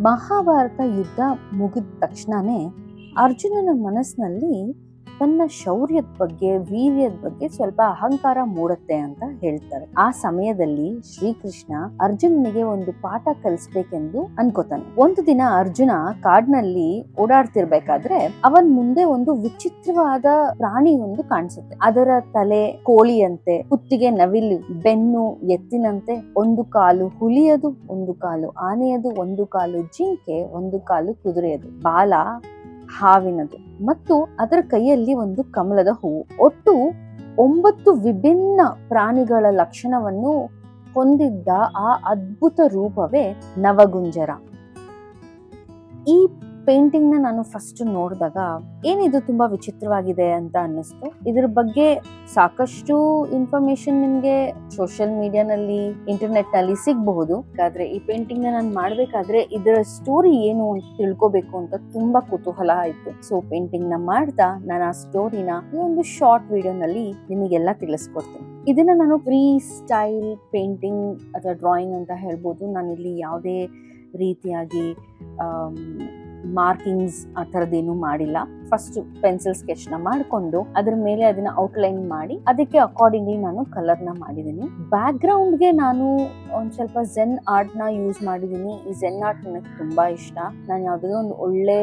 ಮಹಾಭಾರತ ಯುದ್ಧ ಮುಗಿದ ತಕ್ಷಣನೇ ಅರ್ಜುನನ ಮನಸ್ಸಿನಲ್ಲಿ ತನ್ನ ಶೌರ್ಯದ ಬಗ್ಗೆ, ವೀರ್ಯದ ಬಗ್ಗೆ ಸ್ವಲ್ಪ ಅಹಂಕಾರ ಮೂಡುತ್ತೆ ಅಂತ ಹೇಳ್ತಾರೆ. ಆ ಸಮಯದಲ್ಲಿ ಶ್ರೀಕೃಷ್ಣ ಅರ್ಜುನನಿಗೆ ಒಂದು ಪಾಠ ಕಲಿಸ್ಬೇಕೆಂದು ಅನ್ಕೋತಾನೆ. ಒಂದು ದಿನ ಅರ್ಜುನ ಕಾಡಿನಲ್ಲಿ ಓಡಾಡ್ತಿರ್ಬೇಕಾದ್ರೆ ಅವನ್ ಮುಂದೆ ಒಂದು ವಿಚಿತ್ರವಾದ ಪ್ರಾಣಿ ಒಂದು ಕಾಣಿಸುತ್ತೆ. ಅದರ ತಲೆ ಕೋಳಿಯಂತೆ, ಕುತ್ತಿಗೆ ನವಿಲು, ಬೆನ್ನು ಎತ್ತಿನಂತೆ, ಒಂದು ಕಾಲು ಹುಲಿಯದು, ಒಂದು ಕಾಲು ಆನೆಯದು, ಒಂದು ಕಾಲು ಜಿಂಕೆ, ಒಂದು ಕಾಲು ಕುದುರೆಯದು, ಬಾಲ ಹಾವಿನದು ಮತ್ತು ಅದರ ಕೈಯಲ್ಲಿ ಒಂದು ಕಮಲದ ಹೂವು. ಒಟ್ಟು 9 ವಿಭಿನ್ನ ಪ್ರಾಣಿಗಳ ಲಕ್ಷಣವನ್ನು ಹೊಂದಿದ್ದ ಆ ಅದ್ಭುತ ರೂಪವೇ ನವಗುಂಜರ. ಈ ಪೇಂಟಿಂಗ್ ನ ನಾನು ಫಸ್ಟ್ ನೋಡಿದಾಗ ಏನಿದು ತುಂಬಾ ವಿಚಿತ್ರವಾಗಿದೆ ಅಂತ ಅನ್ನಿಸ್ತು. ಇದ್ರ ಬಗ್ಗೆ ಸಾಕಷ್ಟು ಇನ್ಫಾರ್ಮೇಶನ್ ನಿಮ್ಗೆ ಸೋಷಿಯಲ್ ಮೀಡಿಯಾನಲ್ಲಿ, ಇಂಟರ್ನೆಟ್ ನಲ್ಲಿ ಸಿಗಬಹುದು. ಆದ್ರೆ ಈ ಪೇಂಟಿಂಗ್ ನ ನಾನು ಮಾಡ್ಬೇಕಾದ್ರೆ ಇದರ ಸ್ಟೋರಿ ಏನು ಅಂತ ತಿಳ್ಕೊಬೇಕು ಅಂತ ತುಂಬಾ ಕುತೂಹಲ ಆಯ್ತು. ಸೊ ಪೇಂಟಿಂಗ್ ನ ಮಾಡ್ತಾ ನಾನು ಆ ಸ್ಟೋರಿನ ಈ ಒಂದು ಶಾರ್ಟ್ ವಿಡಿಯೋನಲ್ಲಿ ನಿಮಗೆಲ್ಲ ತಿಳಿಸ್ಕೊಡ್ತೀನಿ. ಇದನ್ನ ನಾನು ಫ್ರೀ ಸ್ಟೈಲ್ ಪೇಂಟಿಂಗ್ ಅಥವಾ ಡ್ರಾಯಿಂಗ್ ಅಂತ ಹೇಳ್ಬೋದು. ನಾನಿಲ್ಲಿ ಯಾವುದೇ ರೀತಿಯಾಗಿ ಮಾರ್ಕಿಂಗ್ಸ್ ಆ ಥರದ್ದೇನು ಮಾಡಿಲ್ಲ. ಫಸ್ಟ್ ಪೆನ್ಸಿಲ್ ಸ್ಕೆಚ್ ನ ಮಾಡಿಕೊಂಡು ಅದ್ರ ಮೇಲೆ ಅದನ್ನ ಔಟ್ಲೈನ್ ಮಾಡಿ ಅದಕ್ಕೆ ಅಕಾರ್ಡಿಂಗ್ಲಿ ನಾನು ಕಲರ್ ನ ಮಾಡಿದೀನಿ. ಬ್ಯಾಕ್ ಗ್ರೌಂಡ್ ಗೆ ನಾನು ಒಂದ್ ಸ್ವಲ್ಪ ಝೆನ್ ಆರ್ಟ್ ನ ಯೂಸ್ ಮಾಡಿದೀನಿ. ಈ ಝೆನ್ ಆರ್ಟ್ ನನಗೆ ತುಂಬಾ ಇಷ್ಟ. ನಾನು ಯಾವ್ದಾದ್ರು ಒಂದು ಒಳ್ಳೆ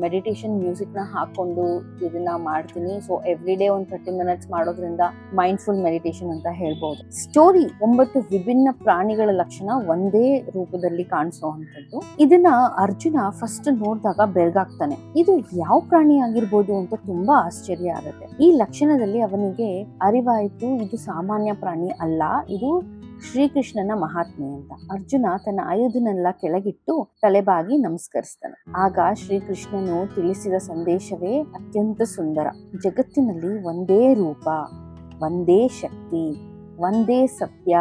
ಮೆಡಿಟೇಷನ್ ಮ್ಯೂಸಿಕ್ ನ ಹಾಕೊಂಡು ಇದನ್ನ ಮಾಡ್ತೀನಿ. ಸೊ ಎವ್ರಿ ಡೇ ಒಂದು 30 ಮಿನಿಟ್ಸ್ ಮಾಡೋದ್ರಿಂದ ಮೈಂಡ್ಫುಲ್ ಮೆಡಿಟೇಷನ್ ಅಂತ ಹೇಳ್ಬಹುದು. ಸ್ಟೋರಿ 9 ವಿಭಿನ್ನ ಪ್ರಾಣಿಗಳ ಲಕ್ಷಣ ಒಂದೇ ರೂಪದಲ್ಲಿ ಕಾಣಿಸುವಂತದ್ದು. ಇದನ್ನ ಅರ್ಜುನ ಫಸ್ಟ್ ನೋಡಿದಾಗ ಬೆರಗಾಗ್ತಾನೆ. ಇದು ಯಾವ ಪ್ರಾಣಿ ಆಗಿರ್ಬೋದು ಅಂತ ತುಂಬಾ ಆಶ್ಚರ್ಯ ಆಗುತ್ತೆ. ಈ ಲಕ್ಷಣದಲ್ಲಿ ಅವನಿಗೆ ಅರಿವಾಯಿತು, ಇದು ಸಾಮಾನ್ಯ ಪ್ರಾಣಿ ಅಲ್ಲ, ಇದು ಶ್ರೀಕೃಷ್ಣನ ಮಹಾತ್ಮೆ ಅಂತ. ಅರ್ಜುನ ತನ್ನ ಆಯುಧನೆಲ್ಲ ಕೆಳಗಿಟ್ಟು ತಲೆಬಾಗಿ ನಮಸ್ಕರಿಸ್ತಾನೆ. ಆಗ ಶ್ರೀಕೃಷ್ಣನು ತಿಳಿಸಿದ ಸಂದೇಶವೇ ಅತ್ಯಂತ ಸುಂದರ. ಜಗತ್ತಿನಲ್ಲಿ ಒಂದೇ ರೂಪ, ಒಂದೇ ಶಕ್ತಿ, ಒಂದೇ ಸತ್ಯ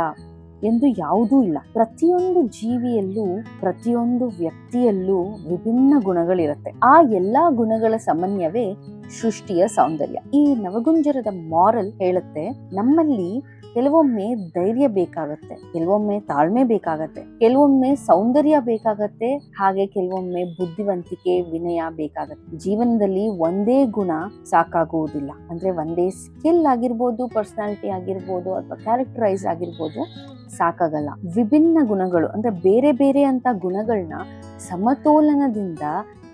ಎಂದು ಯಾವುದೂ ಇಲ್ಲ. ಪ್ರತಿಯೊಂದು ಜೀವಿಯಲ್ಲೂ, ಪ್ರತಿಯೊಂದು ವ್ಯಕ್ತಿಯಲ್ಲೂ ವಿಭಿನ್ನ ಗುಣಗಳಿರುತ್ತೆ. ಆ ಎಲ್ಲಾ ಗುಣಗಳ ಸಮನ್ವಯವೇ ಸೃಷ್ಟಿಯ ಸೌಂದರ್ಯ. ಈ ನವಗುಂಜರದ ಮಾರಲ್ ಹೇಳುತ್ತೆ, ನಮ್ಮಲ್ಲಿ ಕೆಲವೊಮ್ಮೆ ಧೈರ್ಯ ಬೇಕಾಗತ್ತೆ, ಕೆಲವೊಮ್ಮೆ ತಾಳ್ಮೆ ಬೇಕಾಗತ್ತೆ, ಕೆಲವೊಮ್ಮೆ ಸೌಂದರ್ಯ ಬೇಕಾಗತ್ತೆ, ಹಾಗೆ ಕೆಲವೊಮ್ಮೆ ಬುದ್ಧಿವಂತಿಕೆ, ವಿನಯ ಬೇಕಾಗತ್ತೆ. ಜೀವನದಲ್ಲಿ ಒಂದೇ ಗುಣ ಸಾಕಾಗುವುದಿಲ್ಲ. ಅಂದ್ರೆ ಒಂದೇ ಸ್ಕಿಲ್ ಆಗಿರ್ಬೋದು, ಪರ್ಸನಾಲಿಟಿ ಆಗಿರ್ಬೋದು, ಅಥವಾ ಕ್ಯಾರೆಕ್ಟರೈಸ್ ಆಗಿರ್ಬೋದು, ಸಾಕಾಗಲ್ಲ. ವಿಭಿನ್ನ ಗುಣಗಳು ಅಂದ್ರೆ ಬೇರೆ ಬೇರೆ ಅಂತ ಗುಣಗಳನ್ನ ಸಮತೋಲನದಿಂದ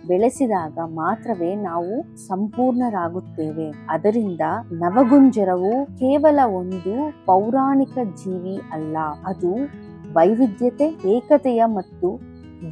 ಬೆಳೆಸಿದಾಗ ಮಾತ್ರವೇ ನಾವು ಸಂಪೂರ್ಣರಾಗುತ್ತೇವೆ. ಅದರಿಂದ ನವಗುಂಜರವು ಕೇವಲ ಒಂದು ಪೌರಾಣಿಕ ಜೀವಿ ಅಲ್ಲ, ಅದು ವೈವಿಧ್ಯತೆ, ಏಕತೆಯ ಮತ್ತು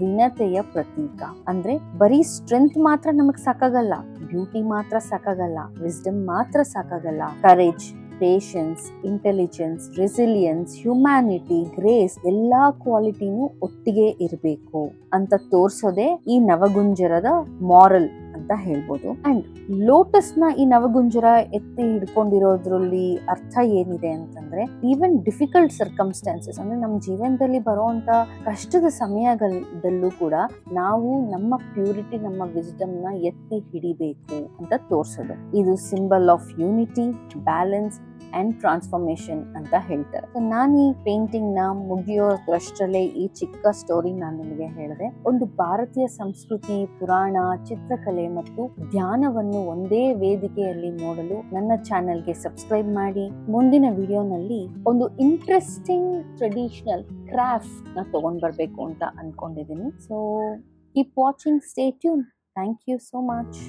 ವಿನತೆಯ ಪ್ರತೀಕ. ಅಂದ್ರೆ ಬರೀ ಸ್ಟ್ರೆಂತ್ ಮಾತ್ರ ನಮಗ್ ಸಾಕಾಗಲ್ಲ, ಬ್ಯೂಟಿ ಮಾತ್ರ ಸಾಕಾಗಲ್ಲ, ವಿಸ್ಡಮ್ ಮಾತ್ರ ಸಾಕಾಗಲ್ಲ. Courage, patience, intelligence, resilience, humanity, grace ಎಲ್ಲಾ ಕ್ವಾಲಿಟಿನೂ ಒಟ್ಟಿಗೆ ಇರಬೇಕು ಅಂತ ತೋರ್ಸೋದೇ ಈ ನವಗುಂಜರದ ಮಾರಲ್ ಅಂತ ಹೇಳ್ಬೋದು. ಅಂಡ್ ಲೋಟಸ್ ನ ಈ ನವಗುಂಜರ ಎತ್ತಿ ಹಿಡ್ಕೊಂಡಿರೋದ್ರಲ್ಲಿ ಅರ್ಥ ಏನಿದೆ ಅಂತಂದ್ರೆ, ಈವನ್ ಡಿಫಿಕಲ್ಟ್ ಸರ್ಕಮ್ಸ್ಟಾನ್ಸಸ್ ಅಂದ್ರೆ ನಮ್ಮ ಜೀವನದಲ್ಲಿ ಬರುವಂತ ಕಷ್ಟದ ಸಮಯದಲ್ಲೂ ಕೂಡ ನಾವು ನಮ್ಮ ಪ್ಯೂರಿಟಿ, ನಮ್ಮ ವಿಸ್ಡಮ್ ನ ಎತ್ತಿ ಹಿಡಿಬೇಕು ಅಂತ ತೋರ್ಸೋದು. ಇದು symbol of unity, balance and transformation ಅಂತ ಹೇಳ್ತಾರೆ. ನಾನು ಈ ಪೇಂಟಿಂಗ್ ನ ಮುಗಿಯೋದ್ರಷ್ಟರಲ್ಲೇ ಈ ಚಿಕ್ಕ ಸ್ಟೋರಿ ನಾನು ನಿಮಗೆ ಹೇಳಿದೆ. ಒಂದು ಭಾರತೀಯ ಸಂಸ್ಕೃತಿ, ಪುರಾಣ, ಚಿತ್ರಕಲೆ ಮತ್ತು ಧ್ಯಾನವನ್ನು ಒಂದೇ ವೇದಿಕೆಯಲ್ಲಿ ನೋಡಲು ನನ್ನ ಚಾನೆಲ್ಗೆ ಸಬ್ಸ್ಕ್ರೈಬ್ ಮಾಡಿ. ಮುಂದಿನ ವಿಡಿಯೋನಲ್ಲಿ ಒಂದು ಇಂಟ್ರೆಸ್ಟಿಂಗ್ ಟ್ರೆಡಿಷನಲ್ ಕ್ರಾಫ್ಟ್ ನ ತಗೊಂಡ್ ಬರ್ಬೇಕು ಅಂತ ಅನ್ಕೊಂಡಿದ್ದೀನಿ. So keep watching, stay tune. Thank you so much.